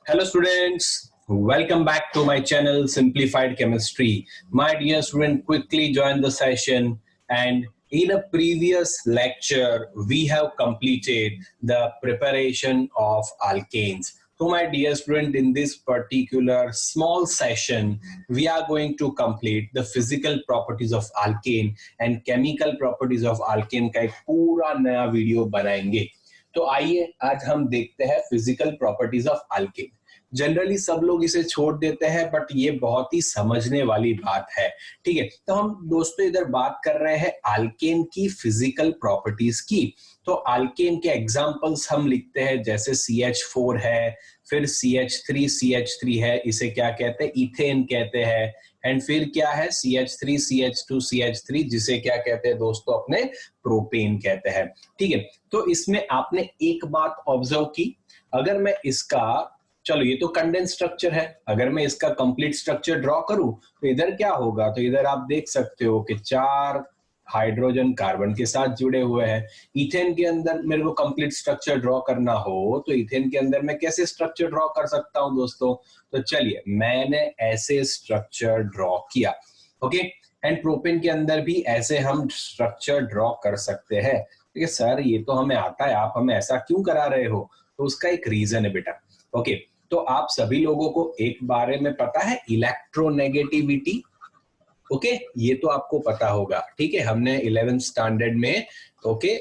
Hello students, welcome back to my channel Simplified Chemistry. My dear student, quickly join the session, and in a previous lecture we have completed the preparation of alkanes. So my dear student, in this particular small session we are going to complete the physical properties of alkane and chemical properties of alkane का एक पूरा नया video बनाएंगे। तो आइए आज हम देखते हैं physical properties of alkane. Generally सब लोग इसे छोड़ देते हैं, बट ये बहुत ही समझने वाली बात है। ठीक है, तो हम दोस्तों इधर बात कर रहे हैं अल्केन की फिजिकल प्रॉपर्टीज की। तो अल्केन के एग्जांपल्स हम लिखते हैं, जैसे CH4 है, फिर CH3 है, इसे क्या कहते हैं, इथेन कहते हैं। एंड फिर क्या है, CH3 CH2 CH3, जिसे क्या कहते हैं दोस्तों, अपने प्रोपेन कहते हैं। ठीक है, तो इसमें आपने एक बात ऑब्जर्व की, अगर मैं इसका, चलो ये तो कंडेंस स्ट्रक्चर है, अगर मैं इसका कंप्लीट स्ट्रक्चर ड्रॉ करूं तो इधर क्या होगा, तो इधर आप देख सकते हो कि 4 हाइड्रोजन कार्बन के साथ जुड़े हुए हैं। इथेन के अंदर मेरे को कंप्लीट स्ट्रक्चर ड्रॉ करना हो तो इथेन के अंदर मैं कैसे स्ट्रक्चर ड्रॉ कर सकता हूं दोस्तों, तो चलिए मैंने ऐसे स्ट्रक्चर ड्रॉ किया। ओके, एंड प्रोपेन के अंदर भी ऐसे हम स्ट्रक्चर ड्रॉ कर सकते हैं। ठीक है सर, ये तो हमें आता है, आप हमें ऐसा क्यों करा रहे हो, तो उसका एक रीजन है बेटा। ओके, तो आप सभी लोगों को एक बारे में पता है, इलेक्ट्रोनेगेटिविटी। ओके, ये तो आपको पता होगा। ठीक है, हमने 11th स्टैंडर्ड में ओके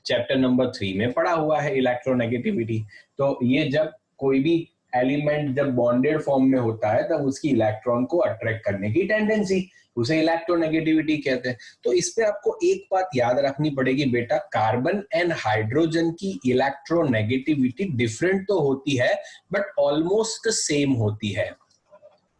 चैप्टर नंबर 3 में पढ़ा हुआ है इलेक्ट्रोनेगेटिविटी। तो ये जब कोई भी एलिमेंट जब बॉन्डेड फॉर्म में होता है तब उसकी इलेक्ट्रॉन को अट्रैक्ट करने की टेंडेंसी, उसे इलेक्ट्रोनेगेटिविटी कहते हैं। तो इस पे आपको एक बात याद रखनी पड़ेगी बेटा, कार्बन एंड हाइड्रोजन की इलेक्ट्रोनेगेटिविटी डिफरेंट तो होती है बट ऑलमोस्ट सेम होती है।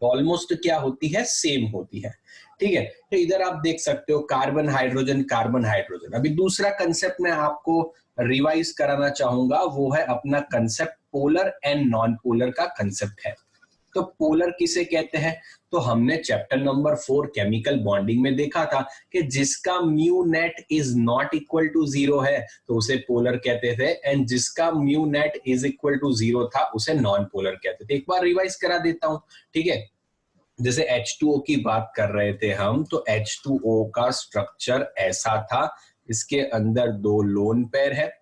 ऑलमोस्ट क्या होती है, सेम होती है। ठीक है, तो इधर आप देख सकते हो कार्बन हाइड्रोजन कार्बन हाइड्रोजन। अभी दूसरा कंसेप्ट मैं आपको रिवाइज कराना चाहूंगा, वो है अपना concept polar and non polar का कंसेप्ट है। तो पोलर किसे कहते हैं, तो हमने चैप्टर नंबर 4 केमिकल बॉन्डिंग में देखा था कि जिसका mu net is not equal to 0 है तो उसे पोलर कहते थे, एंड जिसका mu net is equal to 0 था उसे नॉन पोलर कहते थे। एक बार रिवाइज करा देता हूं। ठीक है, जैसे H2O की बात कर रहे थे हम, तो H2O का स्ट्रक्चर ऐसा था, इसके अंदर 2 लोन पेयर है।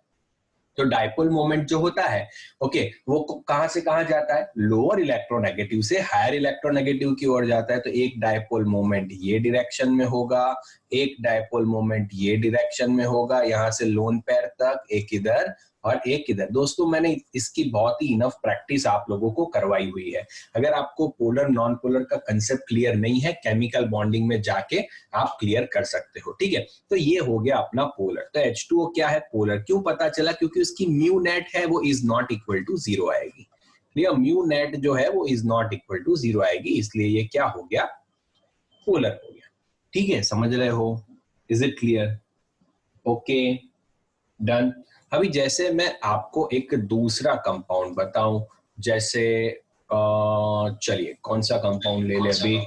तो डाइपोल मोमेंट जो होता है ओके, वो कहां से कहां जाता है, लोअर इलेक्ट्रोनेगेटिव से हायर इलेक्ट्रोनेगेटिव की ओर जाता है। तो एक डाइपोल मोमेंट ये डायरेक्शन में होगा, एक डाइपोल मोमेंट ये डायरेक्शन में होगा, यहां से लोन पेयर तक, एक इधर और एक इधर। दोस्तों मैंने इसकी बहुत ही इनफ प्रैक्टिस आप लोगों को करवाई हुई है। अगर आपको पोलर नॉन पोलर का कंसेप्ट क्लियर नहीं है, केमिकल बॉन्डिंग में जाके आप क्लियर कर सकते हो। ठीक है, तो ये हो गया अपना पोलर। तो H2O क्या है, पोलर। क्यों पता चला, क्योंकि उसकी म्यू नेट है वो इज नॉट इक्वल टू 0 आएगी। क्लियर, म्यू नेट जो है वो इज नॉट इक्वल टू 0 आएगी, इसलिए ये क्या हो गया, पोलर हो गया। ठीक है, समझ रहे हो, is it clear? Okay, done. अभी जैसे मैं आपको एक दूसरा कंपाउंड बताऊं, जैसे चलिए कौन सा कंपाउंड ले ले अभी,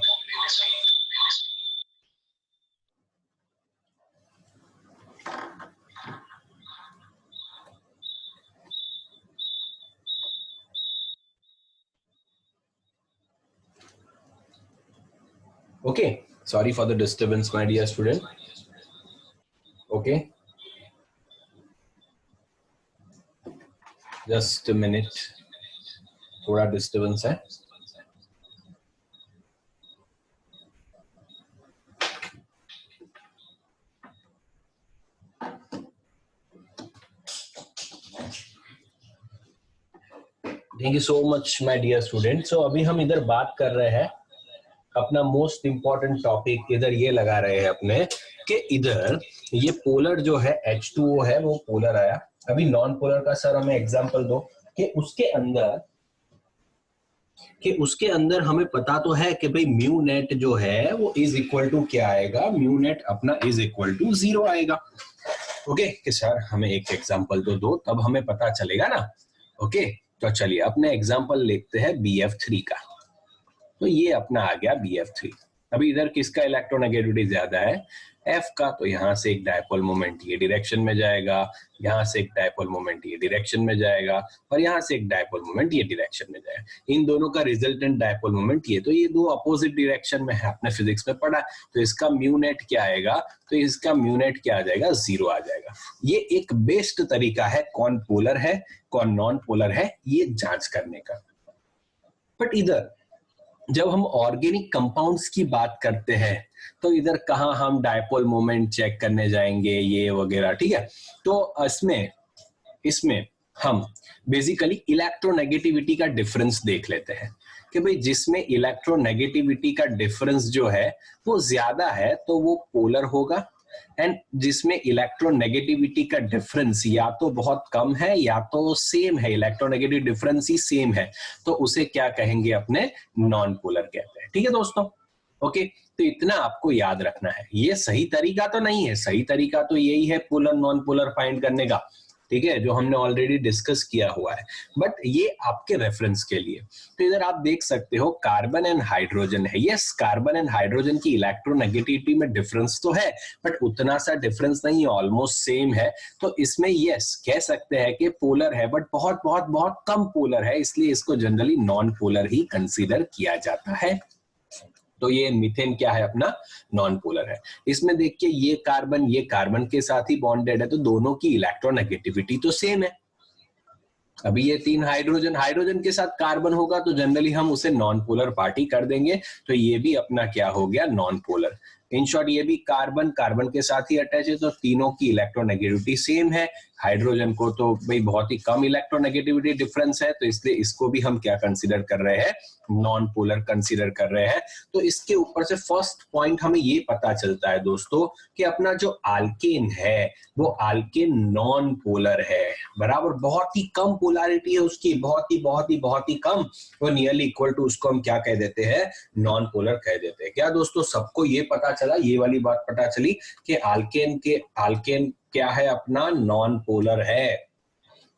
okay, sorry for the disturbance my dear student. Okay, just a minute, थोड़ा डिस्टर्बेंस है। Thank you so much my dear student. So अभी हम इधर बात कर रहे हैं, अपना मोस्ट इंपॉर्टेंट टॉपिक इधर ये लगा रहे हैं अपने, कि इधर ये पोलर जो है H2O है वो पोलर आया। अभी नॉन पोलर का सर हमें एग्जांपल दो कि उसके अंदर हमें पता तो है कि भाई म्यू नेट जो है वो इज इक्वल टू क्या आएगा, म्यू नेट अपना इज इक्वल टू 0 आएगा। ओके, कि सर हमें एक एग्जांपल तो दो, तब हमें पता चलेगा ना। ओके, तो चलिए अपने एग्जांपल लेते हैं BF3 का। तो ये अपना आ गया BF3। अभी इधर किसका इलेक्ट्रोनेगेटिविटी ज्यादा है, एफ का, तो यहाँ से एक डायपोल मोमेंट ये डायरेक्शन में जाएगा, यहाँ से एक डायपोल मोमेंट ये डायरेक्शन में जाएगा, और यहाँ से एक डायपोल मोमेंट ये डायरेक्शन में जाएगा। इन दोनों का रिजल्टेंट डायपोल मोमेंट ये, तो ये दो अपोजिट डायरेक्शन में है, आपने फिजिक्स में पढ़ा। तो इसका म्यू नेट क्या आएगा, तो इसका म्यू नेट क्या आ जाएगा, 0 आ जाएगा। ये एक बेस्ट तरीका है कौन पोलर है कौन नॉन पोलर है ये जांच करने का। बट इधर जब हम ऑर्गेनिक कंपाउंड्स की बात करते हैं तो इधर कहाँ हम डायपोल मोमेंट चेक करने जाएंगे ये वगैरह, ठीक है। तो इसमें हम बेसिकली इलेक्ट्रोनेगेटिविटी का डिफरेंस देख लेते हैं कि भाई जिसमें इलेक्ट्रोनेगेटिविटी का डिफरेंस जो है वो ज्यादा है तो वो पोलर होगा, एंड जिसमें इलेक्ट्रोनेगेटिविटी का डिफरेंस या तो बहुत कम है या तो सेम है, इलेक्ट्रोनेगेटिव डिफरेंस ही सेम है, तो उसे क्या कहेंगे, अपने नॉन पोलर कहते हैं। ठीक है दोस्तों, ओके। तो इतना आपको याद रखना है। ये सही तरीका तो नहीं है, सही तरीका तो यही है पोलर नॉन पोलर फाइंड करने का, ठीक है, जो हमने ऑलरेडी डिस्कस किया हुआ है, बट ये आपके रेफरेंस के लिए। तो इधर आप देख सकते हो कार्बन एंड हाइड्रोजन है। यस, कार्बन एंड हाइड्रोजन की इलेक्ट्रोनेगेटिविटी में डिफरेंस तो है, बट उतना सा डिफरेंस नहीं है, ऑलमोस्ट सेम है। तो इसमें यस कह सकते हैं कि पोलर है, बट बहुत बहुत बहुत कम पोलर है, इसलिए इसको जनरली नॉन पोलर ही कंसीडर किया जाता है। तो ये मीथेन क्या है, अपना नॉन पोलर है। इसमें देखिए ये कार्बन के साथ ही बॉन्डेड है, तो दोनों की इलेक्ट्रोनेगेटिविटी तो सेम है। अभी ये 3 हाइड्रोजन के साथ कार्बन होगा तो जनरली हम उसे नॉन पोलर पार्टी कर देंगे, तो ये भी अपना क्या हो गया, नॉन पोलर। इन शॉर्ट ये भी कार्बन के साथ ही अटैच है, तो तीनों की इलेक्ट्रोनेगेटिविटी सेम है। हाइड्रोजन को तो भाई बहुत ही कम इलेक्ट्रोनेगेटिविटी डिफरेंस है, तो इसलिए इसको भी हम क्या कंसीडर कर रहे हैं, नॉन पोलर कंसीडर कर रहे हैं। तो इसके ऊपर से फर्स्ट पॉइंट हमें ये पता चलता है दोस्तों कि अपना जो अल्केन है वो अल्केन नॉन पोलर है, बराबर। बहुत ही कम पोलैरिटी है उसकी, बहुत ही कम, वो नियरली इक्वल टू उसको हम क्या कह देते हैं, नॉन पोलर कह देते हैं। क्या दोस्तों सबको ये पता चला, ये वाली बात पता चली कि अल्केन क्या है, अपना नॉन पोलर है।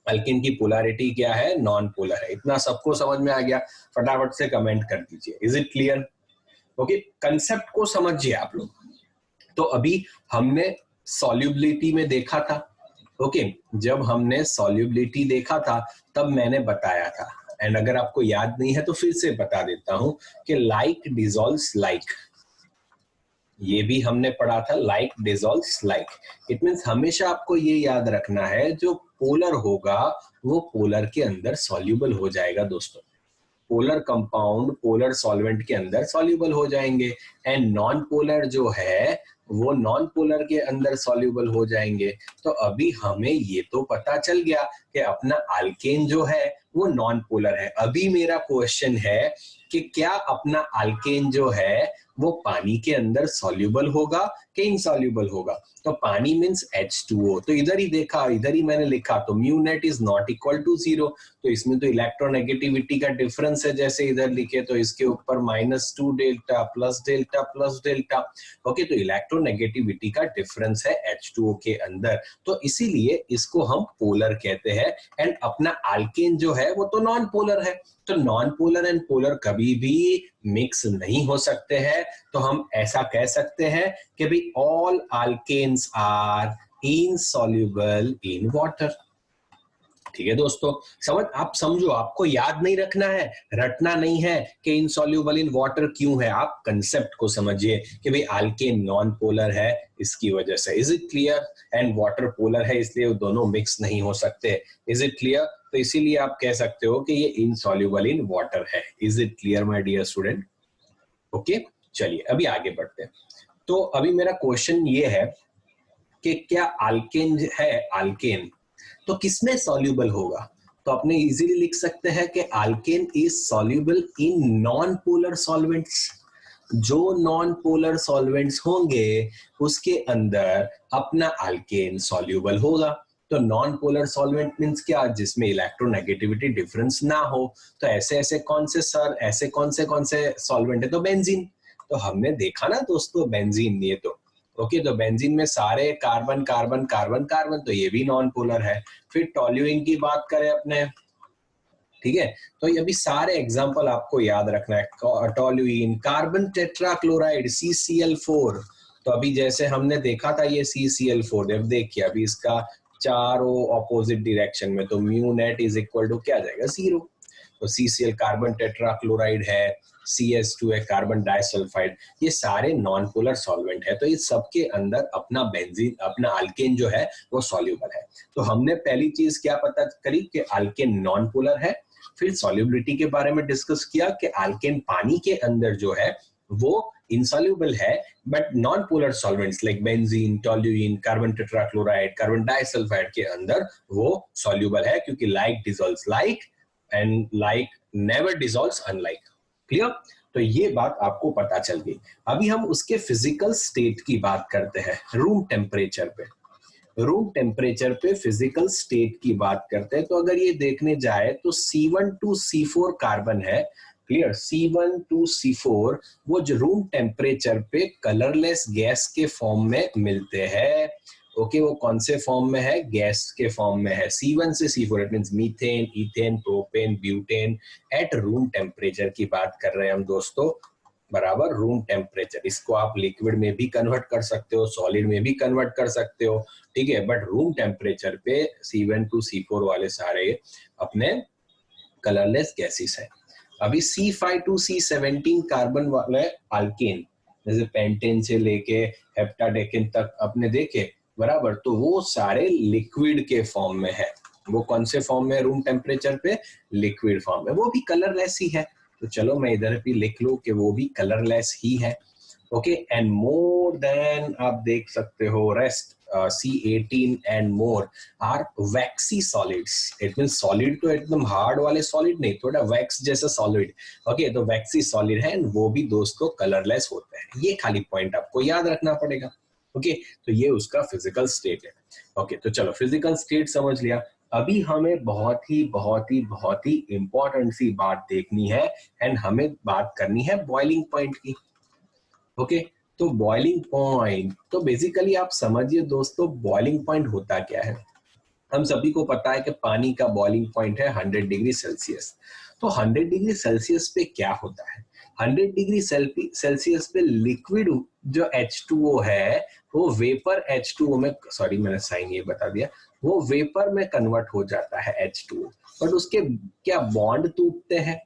अल्केन की पोलैरिटी क्या है, नॉन पोलर है। इतना सबको समझ में आ गया, फटाफट से कमेंट कर दीजिए, is it clear? Okay, concept को समझिए आप लोग। तो अभी हमने सॉल्युबिलिटी में देखा था, ओके, जब हमने सॉल्युबिलिटी देखा था तब मैंने बताया था, एंड अगर आपको याद नहीं है तो फिर से बता देता हूं कि लाइक डिसॉल्व्स लाइक, ये भी हमने पढ़ा था, like dissolves like. It means हमेशा आपको ये याद रखना है जो पोलर होगा वो पोलर के अंदर सॉल्युबल हो जाएगा दोस्तों। पोलर कंपाउंड पोलर सॉल्वेंट के अंदर सॉल्युबल हो जाएंगे, एंड नॉन पोलर जो है वो नॉन पोलर के अंदर सॉल्युबल हो जाएंगे। तो अभी हमें ये तो पता चल गया कि अपना अल्केन जो है वो नॉन पोलर है। अभी मेरा क्वेश्चन है कि क्या अपना अल्केन जो है वो पानी के अंदर सॉल्युबल होगा कि इनसॉल्युबल होगा? तो पानी मींस H2O, तो इधर ही देखा, इधर ही मैंने लिखा, तो mu net is not equal to 0। तो इसमें तो इलेक्ट्रोनेगेटिविटी का डिफरेंस है, जैसे इधर लिखे तो इसके ऊपर -2 delta plus delta plus delta. Okay, तो इलेक्ट्रोनेगेटिविटी का डिफरेंस है H2O के अंदर, तो इसीलिए इसको हम पोलर कहते हैं। एंड अपना अल्केन जो है वो तो नॉन पोलर है, तो नॉन पोलर एंड पोलर कभी भी मिक्स नहीं हो सकते हैं। तो हम ऐसा कह सकते हैं कि भाई all alkanes are insoluble in water. ठीक है दोस्तों, आप समझो, आपको याद नहीं रखना है, रटना नहीं है कि इनसॉल्युबल इन वाटर क्यों है, आप कंसेप्ट को समझिए कि भाई अल्केन नॉन पोलर है इसकी वजह से। Is it clear? And water polar है इसलिए वो दोनों मिक्स नहीं हो सकते। Is it clear? तो इसीलिए आप कह सकते हो कि ये इनसॉल्युबल इन वाटर है। Is it clear my dear student? Okay, चलिए अभी आगे बढ़ते हैं। तो अभी मेरा क्वेश्चन ये है कि क्या अल्केन है, अल्केन तो किसमें सॉल्युबल होगा? तो अपने इजीली लिख सकते हैं कि alkane is soluble in non polar solvents. जो नॉन पोलर सॉल्वेंट्स होंगे उसके अंदर अपना अल्केन सॉल्युबल होगा। तो नॉन पोलर सॉल्वेंट मींस क्या? जिसमें इलेक्ट्रोनेगेटिविटी डिफरेंस ना हो। तो ऐसे कौन से सॉल्वेंट है? तो बेंजीन। तो हमने देखा ना दोस्तों बेंजीन, ये तो ओके, तो बेंजीन में सारे कार्बन कार्बन कार्बन कार्बन, तो ये भी नॉन पोलर है। फिर टॉल्यूइन की बात करें अपने, ठीक है। तो ये अभी सारे एग्जांपल आपको याद रखना है। टोल्यूइन, कार्बन टेट्राक्लोराइड CCl4, तो अभी जैसे हमने देखा था ये CCl4, अब देखिए अभी इसका चारों ऑपोजिट डायरेक्शन में, तो mu net is equal to क्या आ जाएगा 0। तो CCl कार्बन टेट्राक्लोराइड है, CS2 है कार्बन डाइसल्फाइड, ये सारे नॉन पोलर सॉल्वेंट है। तो इस सबके अंदर अपना बेंजीन, अपना अल्केन जो है वो सॉल्युबल है। तो हमने पहली चीज क्या पता करी कि अल्केन नॉन पोलर है। फिर सॉल्युबिलिटी के बारे में डिस्कस किया कि अल्केन पानी के अंदर जो है वो insoluble है, but non polar solvents like benzene, toluene, carbon tetrachloride, carbon disulphide के अंदर वो सॉल्युबल है, क्योंकि like dissolves like and like never dissolves unlike. Clear? तो ये बात आपको पता चल गई। अभी हम उसके फिजिकल स्टेट की बात करते हैं, रूम टेम्परेचर पे। रूम टेम्परेचर पे फिजिकल स्टेट की बात करते हैं, तो अगर ये देखने जाए तो C1 to C4 कार्बन है। क्लियर? C1 to C4 वो जो रूम टेम्परेचर पे कलरलेस गैस के फॉर्म में मिलते हैं। ओके, वो कौन से फॉर्म में है? गैस के फॉर्म में है। C1 से C4 it means methane, ethane, propane, butane at room temperature की बात कर रहे हैं हम दोस्तों, बराबर रूम टेम्परेचर। इसको आप लिक्विड में भी कन्वर्ट कर सकते हो, सॉलिड में भी कन्वर्ट कर सकते हो, ठीक है, बट रूम टेम्परेचर पे C1 to C4 वाले सारे अपने कलरलेस गैसेस हैं। अभी C5 to C17 कार्बन वाले अल्केन, जैसे पेंटेन से लेके हेप्टाडेकिन तक अपने देखे, बराबर, तो वो सारे लिक्विड के फॉर्म में है। वो कौन से फॉर्म में? रूम टेम्परेचर पे लिक्विड फॉर्म में, वो भी कलरलेस ही है। तो चलो मैं इधर भी लिख लूं कि वो भी कलरलेस ही है। ओके, एंड मोर देन आप देख सकते हो rest C18 and more are waxy solids. It means solid तो एकदम हार्ड वाले सॉलिड नहीं, थोड़ा वैक्स जैसा सॉलिड। ओके, तो वैक्सी सॉलिड है एंड वो भी दोस्तों कलरलेस होते हैं। ये खाली पॉइंट आपको याद रखना पड़ेगा। ओके, तो ये उसका फिजिकल स्टेट है। ओके, तो चलो फिजिकल स्टेट समझ लिया। अभी हमें बहुत ही इंपॉर्टेंट सी बात देखनी है एंड हमें बात करनी है बॉइलिंग पॉइंट की। ओके, तो बॉइलिंग पॉइंट, तो बेसिकली आप समझिए दोस्तों बॉइलिंग पॉइंट होता क्या है। हम सभी को पता है कि पानी का बॉइलिंग पॉइंट है 100 डिग्री सेल्सियस। तो 100 डिग्री सेल्सियस पे क्या होता है? 100 डिग्री सेल्सियस पे लिक्विड जो H2O है वो वेपर H2O में, सॉरी मैंने साइन ये बता दिया, वो वेपर में कन्वर्ट हो जाता है H2O, बट उसके क्या बॉन्ड टूटते हैं?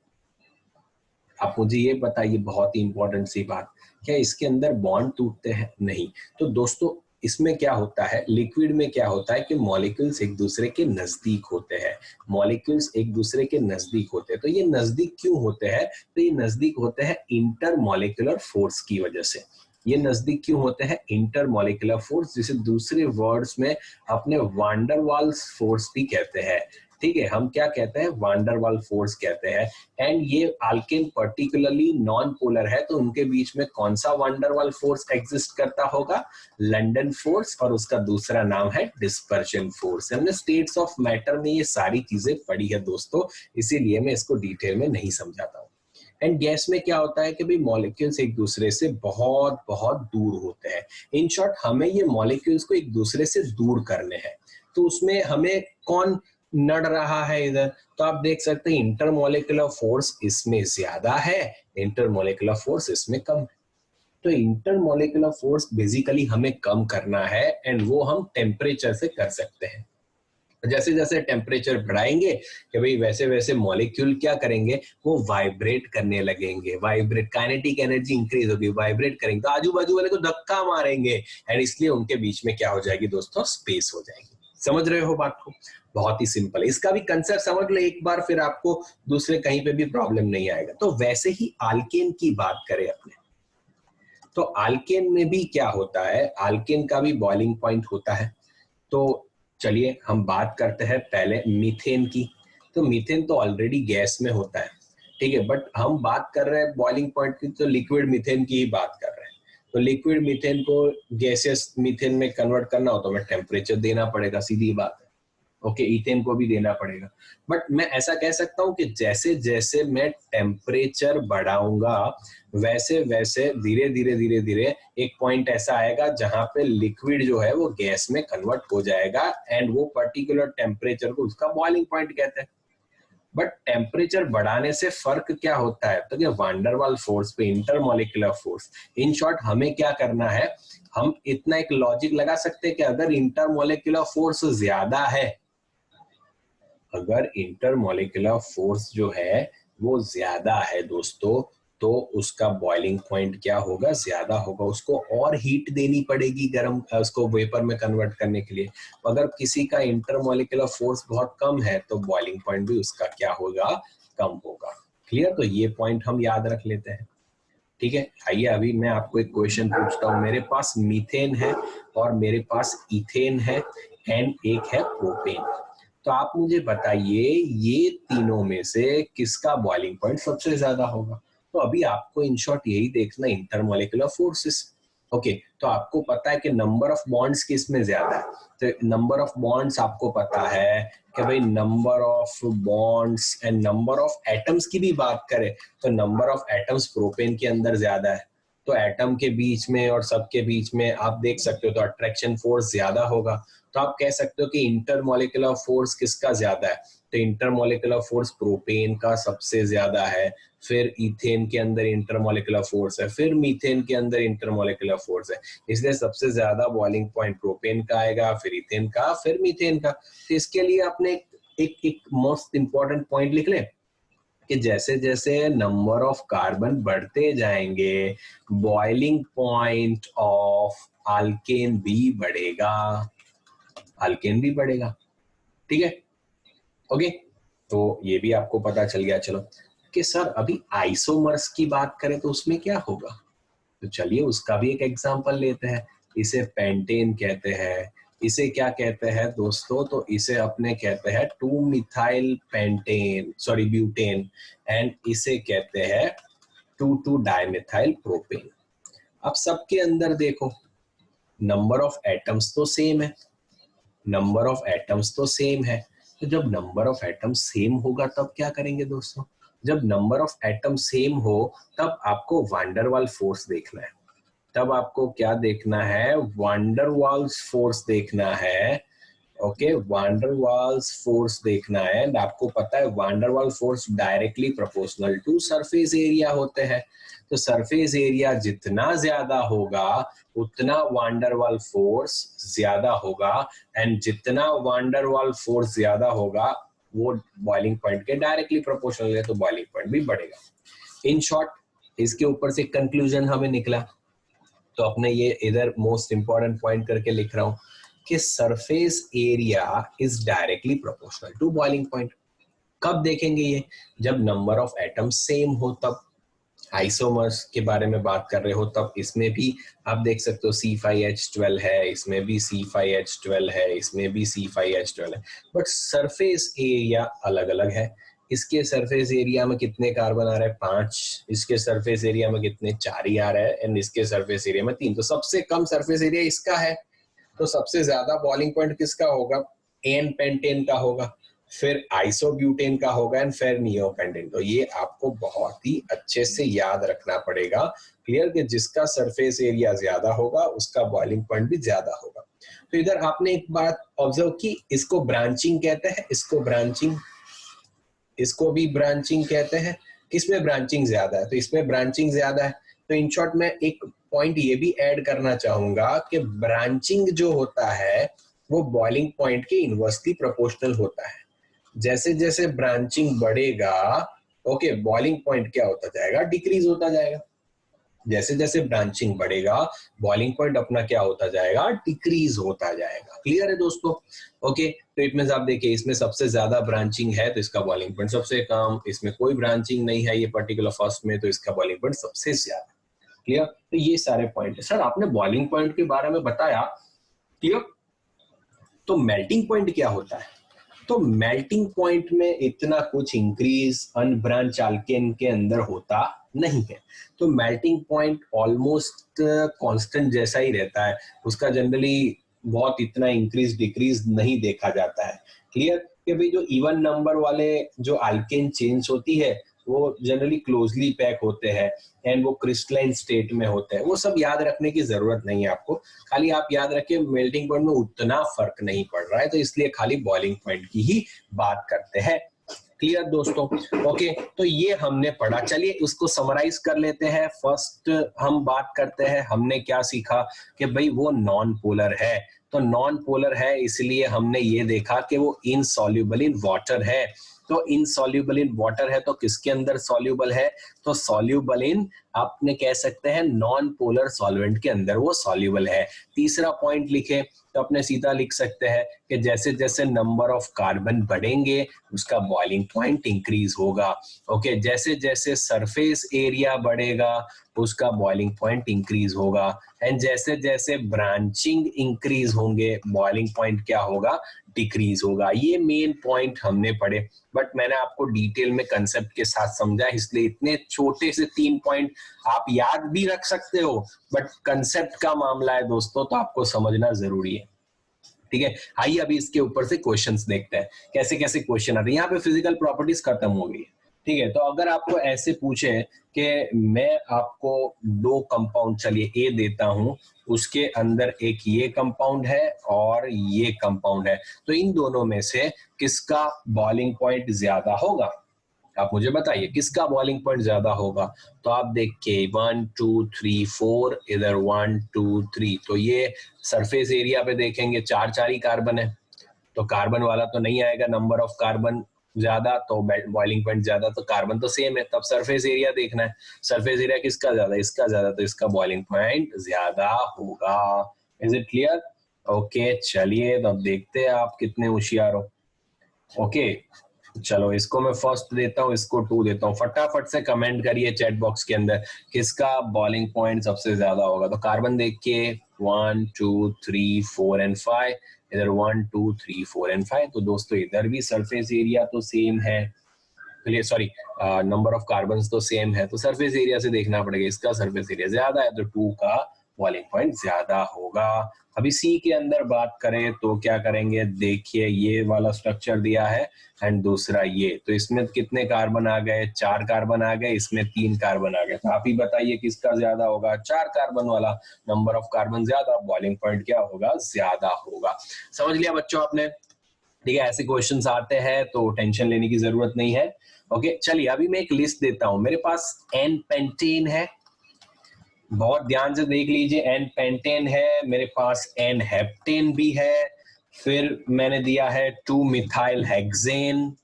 आप मुझे ये बताइए, बहुत ही इंपॉर्टेंट सी बात, क्या इसके अंदर बॉन्ड टूटते हैं? नहीं। तो दोस्तों इसमें क्या होता है, लिक्विड में क्या होता है कि मॉलिक्यूल्स एक दूसरे के नजदीक होते हैं। मॉलिक्यूल्स एक दूसरे के नजदीक होते हैं। तो ये नजदीक क्यों होते हैं? तो ये नजदीक होते हैं इंटरमॉलिक्यूलर फोर्स की वजह से। ये नजदीक क्यों होते हैं? इंटरमॉलिक्यूलर फोर्स, जिसे दूसरे वर्ड्स में अपने वांडरवाल्स फोर्स भी कहते हैं। ठीक है, हम क्या कहते हैं? वांडरवाल फोर्स कहते हैं। एंड ये अल्केन पर्टिकुलरली नॉन पोलर है, तो उनके बीच में कौन सा वांडरवाल फोर्स एग्जिस्ट करता होगा? लंडन फोर्स, और उसका दूसरा नाम है डिस्पर्शन फोर्स। हमने स्टेट्स ऑफ मैटर में ये सारी चीजें पढ़ी है दोस्तों, इसीलिए मैं इसको डिटेल में नहीं समझाता हूँ। एंड गैस में क्या होता है कि भाई मॉलिक्यूल्स एक दूसरे से बहुत बहुत दूर होते हैं। इन शॉर्ट हमें ये मॉलिक्यूल्स को एक दूसरे से दूर करने हैं। तो उसमें हमें कौन नड़ रहा है इधर? तो आप देख सकते हैं इंटरमॉलिक्यूलर फोर्स इसमें ज्यादा है, इंटरमॉलिक्यूलर फोर्स इसमें कम है। तो इंटरमॉलिक्यूलर फोर्स बेसिकली हमें कम करना है एंड वो हम टेम्परेचर से कर सकते हैं। जैसे जैसे टेम्परेचर बढ़ाएंगे कि भाई वैसे वैसे मॉलिक्यूल क्या करेंगे, वो वाइब्रेट करने लगेंगे। वाइब्रेट, काइनेटिक एनर्जी इंक्रीज होगी, वाइब्रेट करेंगे तो आजू बाजू वाले को धक्का मारेंगे एंड इसलिए उनके बीच में क्या हो जाएगी दोस्तों? स्पेस हो जाएगी। समझ रहे हो बात को? बहुत ही सिंपल है, इसका भी कंसेप्ट समझ लो एक बार, फिर आपको दूसरे कहीं पे भी प्रॉब्लम नहीं आएगा। तो वैसे ही अल्केन की बात करें अपने, तो अल्केन में भी क्या होता है? अल्केन का भी बॉइलिंग पॉइंट होता है। तो चलिए हम बात करते हैं पहले मीथेन की। तो मीथेन तो ऑलरेडी गैस में होता है, ठीक है, बट हम बात कर रहे हैं बॉइलिंग पॉइंट की, तो लिक्विड मीथेन की ही बात कर रहे हैं। तो लिक्विड मीथेन को गैसियस मीथेन में कन्वर्ट करना हो तो हमें टेम्परेचर देना पड़ेगा, सीधी बात है। ओके, इथेन को भी देना पड़ेगा। बट मैं ऐसा कह सकता हूं कि जैसे जैसे मैं टेम्परेचर बढ़ाऊंगा वैसे वैसे धीरे धीरे धीरे धीरे एक पॉइंट ऐसा आएगा जहां पे लिक्विड जो है वो गैस में कन्वर्ट हो जाएगा एंड वो पर्टिकुलर टेम्परेचर को उसका बॉइलिंग पॉइंट कहते हैं। बट टेम्परेचर बढ़ाने से फर्क क्या होता है, तो वान डेर वाल फोर्स पे इंटरमोलिकुलर फोर्स। इन शॉर्ट हमें क्या करना है, हम इतना एक लॉजिक लगा सकते हैं कि अगर इंटरमोलिकुलर फोर्स ज्यादा है, अगर इंटरमोलिकुलर फोर्स जो है वो ज्यादा है दोस्तों, तो उसका बॉइलिंग पॉइंट क्या होगा, ज्यादा होगा, उसको और हीट देनी पड़ेगी गर्म उसको वेपर में कन्वर्ट करने के लिए। अगर किसी का इंटरमोलिकुलर फोर्स बहुत कम है तो बॉइलिंग पॉइंट भी उसका क्या होगा, कम होगा। क्लियर? तो ये पॉइंट हम याद रख लेते हैं। ठीक है, आइए अभी मैं आपको एक क्वेश्चन पूछता हूँ। मेरे पास मीथेन है और मेरे पास इथेन है एंड एक है प्रोपेन। तो आप मुझे बताइए ये तीनों में से किसका बॉइलिंग पॉइंट सबसे ज्यादा होगा। तो अभी आपको इन शॉर्ट यही देखना, इंटरमोलिकुलर फोर्सेस। ओके, तो आपको पता है कि नंबर ऑफ बॉन्ड्स किस में ज्यादा है, तो नंबर ऑफ बॉन्ड्स आपको पता है कि भाई number of bonds and number of atoms की भी बात करें तो नंबर ऑफ एटम्स प्रोपेन के अंदर ज्यादा है। तो एटम के बीच में और सबके बीच में आप देख सकते हो तो अट्रैक्शन फोर्स ज्यादा होगा। तो आप कह सकते हो कि इंटरमोलिकुलर फोर्स किसका ज्यादा है, तो इंटरमोलिकुलर फोर्स प्रोपेन का सबसे ज्यादा है, फिर इथेन के अंदर इंटरमोलिकुलर फोर्स है, फिर मीथेन के अंदर इंटरमोलिकुलर फोर्स है। इसलिए सबसे ज्यादा बॉइलिंग पॉइंट प्रोपेन का आएगा, फिर इथेन का, फिर मीथेन का। तो इसके लिए आपने एक मोस्ट इंपॉर्टेंट पॉइंट लिख लें कि जैसे जैसे नंबर ऑफ कार्बन बढ़ते जाएंगे बॉइलिंग पॉइंट ऑफ अल्केन भी बढ़ेगा, अल्केन भी बढ़ेगा। ठीक है, ओके, तो ये भी आपको पता चल गया। चलो कि सर अभी आइसोमर्स की बात करें तो उसमें क्या होगा, तो चलिए उसका भी एक एग्जांपल लेते हैं। इसे पेंटेन कहते हैं, इसे क्या कहते हैं दोस्तों, तो इसे अपने कहते हैं 2 methyl pentane sorry butane, and इसे कहते हैं 2 डाइमिथाइल प्रोपेन। अब सबके अंदर देखो नंबर ऑफ एटम्स तो सेम है, नंबर ऑफ एटम्स तो सेम है। तो जब नंबर ऑफ एटम्स सेम होगा तब क्या करेंगे दोस्तों, जब नंबर ऑफ एटम सेम हो तब आपको वान डेर वाल फोर्स देखना है। तब आपको क्या देखना है, वान डेर वाल्स फोर्स देखना है। Okay, van der Waals force देखना है। एंड आपको पता है van der Waal force directly proportional to surface area होते हैं। तो सरफेस एरिया जितना ज्यादा होगा उतना वान डेर वाल फोर्स ज्यादा होगा, एंड जितना वान डेर वाल फोर्स ज्यादा होगा वो बॉइलिंग पॉइंट के डायरेक्टली प्रोपोर्शनल है, तो बॉइलिंग पॉइंट भी बढ़ेगा। इन शॉर्ट इसके ऊपर से कंक्लूजन हमें निकला, तो अपने ये इधर मोस्ट इंपॉर्टेंट पॉइंट करके लिख रहा हूं कि surface area is directly proportional to boiling point. कब देखेंगे ये, जब नंबर ऑफ एटम सेम हो तब। आइसोमर्स के बारे में बात कर रहे हो तब इसमें भी आप देख सकते हो C5H12 है, इसमें भी C5H12 है, इसमें भी C5H12 है, बट सरफेस एरिया अलग अलग है। इसके सरफेस एरिया में कितने कार्बन आ रहे हैं, 5, इसके सरफेस एरिया में कितने, 4 ही आ रहा है, एंड इसके सरफेस एरिया में 3। तो सबसे कम सरफेस एरिया इसका है, तो सबसे ज्यादा बॉइलिंग पॉइंट किसका होगा, एन पेंटेन का होगा, फिर आइसोब्यूटेन का होगा, एंड फिर नियोपेंटेन। तो ये आपको बहुत ही अच्छे से याद रखना पड़ेगा। क्लियर, कि जिसका सरफेस एरिया ज्यादा होगा उसका बॉइलिंग पॉइंट भी ज्यादा होगा। तो इधर आपने एक बात ऑब्जर्व की, इसको ब्रांचिंग कहते हैं, इसको ब्रांचिंग, इसको भी ब्रांचिंग कहते हैं। किसमें ब्रांचिंग ज्यादा है, तो इसमें ब्रांचिंग ज्यादा है। तो इन शॉर्ट मैं एक पॉइंट ये भी ऐड करना चाहूंगा कि ब्रांचिंग जो होता है वो बॉइलिंग पॉइंट के इनवर्सली प्रोपोर्शनल होता है। जैसे जैसे ब्रांचिंग बढ़ेगा, ओके, बॉइलिंग पॉइंट क्या होता जाएगा, डिक्रीज होता जाएगा। जैसे जैसे ब्रांचिंग बढ़ेगा बॉइलिंग पॉइंट अपना क्या होता जाएगा, डिक्रीज होता जाएगा। क्लियर है दोस्तों? ओके, तो इट मींस आप देखिए इसमें सबसे ज्यादा ब्रांचिंग है तो इसका बॉइलिंग पॉइंट सबसे कम, इसमें कोई ब्रांचिंग नहीं है ये पर्टिकुलर फर्स्ट में, तो इसका बॉइलिंग पॉइंट सबसे ज्यादा। क्लियर? तो ये सारे पॉइंट है। सर आपने बॉइलिंग पॉइंट के बारे में बताया, क्लियर, तो मेल्टिंग पॉइंट क्या होता है, तो मेल्टिंग पॉइंट में इतना कुछ इंक्रीज अनब्रांच अल्केन के अंदर होता नहीं है। तो मेल्टिंग पॉइंट ऑलमोस्ट कांस्टेंट जैसा ही रहता है, उसका जनरली बहुत इतना इंक्रीज डिक्रीज नहीं देखा जाता है। क्लियर, कि भाई जो इवन नंबर वाले जो अल्केन चेन्स होती है वो जनरली क्लोजली पैक होते हैं एंड वो क्रिस्टलाइन स्टेट में होते हैं। वो सब याद रखने की जरूरत नहीं है आपको, खाली आप याद रखिए मेल्टिंग पॉइंट में उतना फर्क नहीं पड़ रहा है, तो इसलिए खाली बॉइलिंग पॉइंट की ही बात करते हैं। क्लियर दोस्तों? ओके, तो ये हमने पढ़ा। चलिए उसको समराइज कर लेते हैं। फर्स्ट हम बात करते हैं, हमने क्या सीखा कि भाई वो नॉन पोलर है। तो नॉन पोलर है इसलिए हमने ये देखा कि वो इनसॉल्युबल इन वाटर है। तो इनसॉल्युबल इन वाटर है तो किसके अंदर सॉल्युबल है? तो सॉल्युबल इन, आपने कह सकते हैं नॉन पोलर सॉल्वेंट के अंदर वो सॉल्युबल है। तीसरा पॉइंट लिखे तो अपने सीधा लिख सकते हैं कि जैसे जैसे नंबर ऑफ कार्बन बढ़ेंगे उसका बॉइलिंग पॉइंट इंक्रीज होगा। ओके, जैसे जैसे सरफेस एरिया बढ़ेगा उसका बॉइलिंग पॉइंट इंक्रीज होगा। एंड जैसे जैसे ब्रांचिंग इंक्रीज होंगे बॉइलिंग पॉइंट क्या होगा? डिक्रीज होगा। ये मेन पॉइंट हमने पढ़े, बट मैंने आपको डिटेल में कंसेप्ट के साथ समझा, इसलिए इतने छोटे से 3 पॉइंट आप याद भी रख सकते हो, बट कंसेप्ट का मामला है दोस्तों तो आपको समझना जरूरी है। ठीक है, आइए अभी इसके ऊपर से क्वेश्चंस देखते हैं कैसे कैसे क्वेश्चन आते हैं। यहाँ पे फिजिकल प्रॉपर्टीज खत्म हो गई है। ठीक है, तो अगर आपको ऐसे पूछे कि मैं आपको 2 कंपाउंड, चलिए ए देता हूं, उसके अंदर एक ये कंपाउंड है और ये कंपाउंड है, तो इन दोनों में से किसका बॉइलिंग पॉइंट ज्यादा होगा? आप मुझे बताइए किसका बॉइलिंग पॉइंट ज्यादा होगा। तो आप देखिए 1 2 3 4, इधर 1 2 3, तो ये सरफेस एरिया पे देखेंगे 4 4 ही कार्बन है, तो कार्बन वाला तो नहीं आएगा। नंबर ऑफ कार्बन ज्यादा तो बॉइलिंग पॉइंट ज्यादा, तो कार्बन तो सेम है। तब सरफेस एरिया देखना है, सरफेस एरिया किसका ज्यादा? इसका ज्यादा, तो इसका बॉइलिंग पॉइंट ज्यादा होगा। Is it clear? ओके, चलिए तो अब देखते हैं आप कितने होशियार हो। ओके, चलो इसको मैं फर्स्ट देता हूँ, इसको 2 देता हूँ। फटाफट से कमेंट करिए चैट बॉक्स के अंदर किसका बॉइलिंग पॉइंट सबसे ज्यादा होगा। तो कार्बन देखिए 1 2 3 4 एंड 5, इधर 1 2 3 4 एंड 5, तो दोस्तों इधर भी सरफेस एरिया तो सेम है, सॉरी नंबर ऑफ कार्बन तो सेम है, तो सरफेस एरिया से देखना पड़ेगा, इसका सरफेस एरिया ज्यादा है तो 2 का बॉइलिंग पॉइंट ज्यादा होगा। अभी सी के अंदर बात करें तो क्या करेंगे, देखिए ये वाला स्ट्रक्चर दिया है एंड दूसरा ये, तो इसमें कितने कार्बन आ गए? 4 कार्बन आ गए, इसमें 3 कार्बन आ गए, तो आप ही बताइए किसका ज्यादा होगा? 4 कार्बन वाला, नंबर ऑफ कार्बन ज्यादा, बॉइलिंग पॉइंट क्या होगा? ज्यादा होगा। समझ लिया बच्चों आपने? ठीक है, ऐसे क्वेश्चंस आते हैं तो टेंशन लेने की जरूरत नहीं है। ओके, चलिए अभी मैं एक लिस्ट देता हूं। मेरे पास एन पेंटेन है, बहुत ध्यान से देख लीजिए, एन पेंटेन है, मेरे पास एन हेप्टेन भी है, फिर मैंने दिया है 2 मिथाइल हेक्सेन।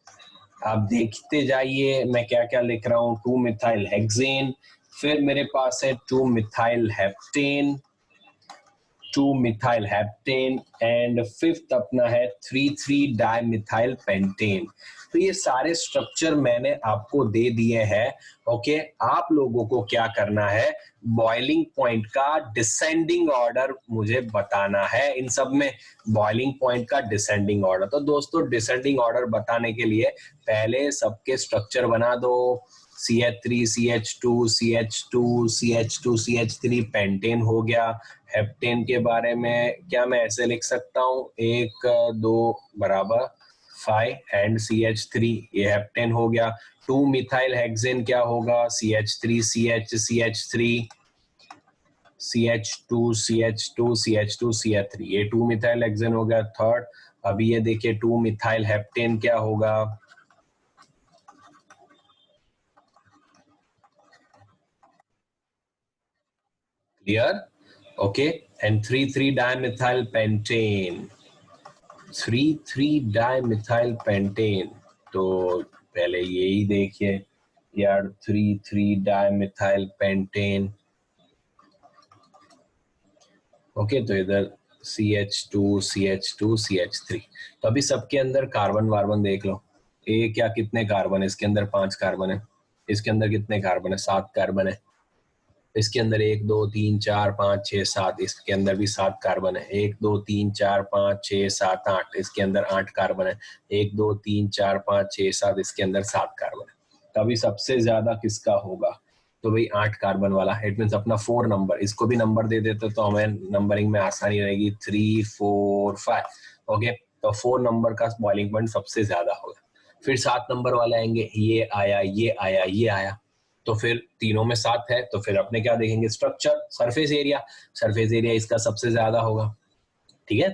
आप देखते जाइए मैं क्या क्या लिख रहा हूँ। 2 मिथाइल हेक्सेन, फिर मेरे पास है 2 methyl heptane, 2 methyl heptane, and fifth अपना है 3 डाइमिथाइल पेंटेन। तो ये सारे स्ट्रक्चर मैंने आपको दे दिए हैं। ओके, आप लोगों को क्या करना है, बॉइलिंग पॉइंट का डिसेंडिंग ऑर्डर मुझे बताना है। इन सब में बॉइलिंग पॉइंट का डिसेंडिंग ऑर्डर, तो दोस्तों डिसेंडिंग ऑर्डर बताने के लिए पहले सबके स्ट्रक्चर बना दो। CH3 CH2 CH2 CH2 CH3 pentane हो गया। हेप्टेन के बारे में क्या मैं ऐसे लिख सकता हूँ, 1 2 बराबर 5 एंड CH3, ये हेप्टेन हो गया। 2 मिथाइल हेक्सेन क्या होगा, CH3 CH CH3 CH2 CH2 CH2 CH3, ये 2 मिथाइल हेक्सेन हो गया थर्ड। अभी ये देखिए 2 मिथाइल हेप्टेन क्या होगा, clear? Okay, and 3 dimethyl pentane, 3 dimethyl pentane, तो पहले यही देखिए यार, 3 डाइमिथाइल पेंटेन। ओके, तो इधर CH2 CH2 CH3, तो अभी सबके अंदर कार्बन वार्बन देख लो। ए क्या कितने कार्बन है, इसके अंदर 5 कार्बन है, इसके अंदर कितने कार्बन है, 7 कार्बन है, इसके अंदर 1 2 3 4 5 6 7, इसके अंदर भी 7 कार्बन है, 1 2 3 4 5 6 7 8, इसके अंदर 8 कार्बन है, 1 2 3 4 5 6 7, इसके अंदर 7 कार्बन है। तो अभी सबसे ज्यादा किसका होगा, तो भाई 8 कार्बन वाला। इट मीन अपना 4 नंबर, इसको भी नंबर दे देते तो हमें नंबरिंग में आसानी रहेगी, 3 4 5। ओके, तो 4 नंबर का बॉइलिंग पॉइंट सबसे ज्यादा होगा। फिर 7 नंबर वाले आएंगे, ये आया ये आया ये आया, तो फिर तीनों में 7 है, तो फिर अपने क्या देखेंगे, structure, surface area, surface area इसका सबसे ज्यादा होगा। ठीक है,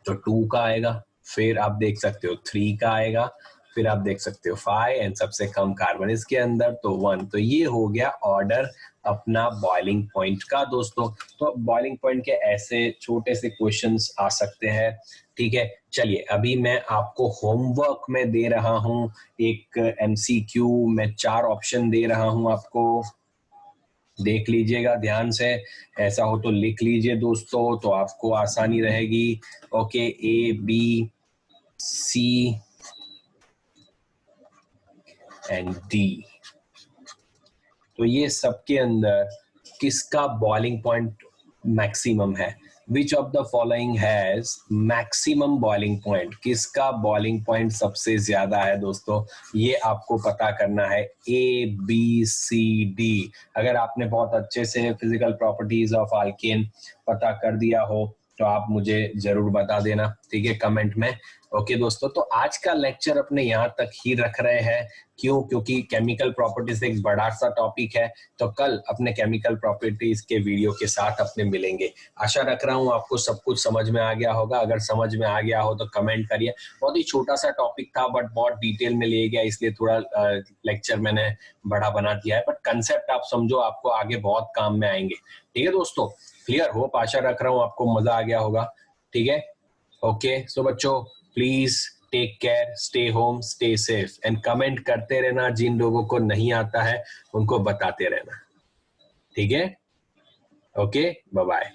तो 2 का आएगा, फिर आप देख सकते हो 3 का आएगा, फिर आप देख सकते हो 5 एंड सबसे कम कार्बन इसके अंदर तो 1। तो ये हो गया ऑर्डर अपना बॉइलिंग पॉइंट का दोस्तों। तो बॉइलिंग पॉइंट के ऐसे छोटे से क्वेश्चंस आ सकते हैं, ठीक है। चलिए अभी मैं आपको होमवर्क में दे रहा हूं एक एमसीक्यू में 4 ऑप्शन दे रहा हूं आपको, देख लीजिएगा ध्यान से, ऐसा हो तो लिख लीजिए दोस्तों तो आपको आसानी रहेगी। Okay, A B C and D, तो ये सबके अंदर किसका बॉइलिंग पॉइंट मैक्सिमम है? Which of the following has maximum boiling point, किसका बॉइलिंग पॉइंट सबसे ज्यादा है दोस्तों, ये आपको पता करना है। ए बी सी डी, अगर आपने बहुत अच्छे से फिजिकल प्रॉपर्टीज ऑफ अल्केन पता कर दिया हो तो आप मुझे जरूर बता देना, ठीक है, कमेंट में। ओके दोस्तों, तो आज का लेक्चर अपने यहाँ तक ही रख रहे हैं। क्यों? क्योंकि केमिकल प्रॉपर्टीज एक बड़ा सा टॉपिक है, तो कल अपने केमिकल प्रॉपर्टीज के वीडियो के साथ अपने मिलेंगे। आशा रख रहा हूँ आपको सब कुछ समझ में आ गया होगा। अगर समझ में आ गया हो तो कमेंट करिए। बहुत ही छोटा सा टॉपिक था बट बहुत डिटेल में ले गया, इसलिए थोड़ा लेक्चर मैंने बड़ा बना दिया है, बट कंसेप्ट आप समझो, आपको आगे बहुत काम में आएंगे। ठीक है दोस्तों, क्लियर? होप, आशा रख रहा हूँ आपको मजा आ गया होगा। ठीक है, ओके। सो बच्चों please take care, stay home, stay safe and comment करते रहना। जिन लोगों को नहीं आता है उनको बताते रहना, ठीक है? Okay, bye bye.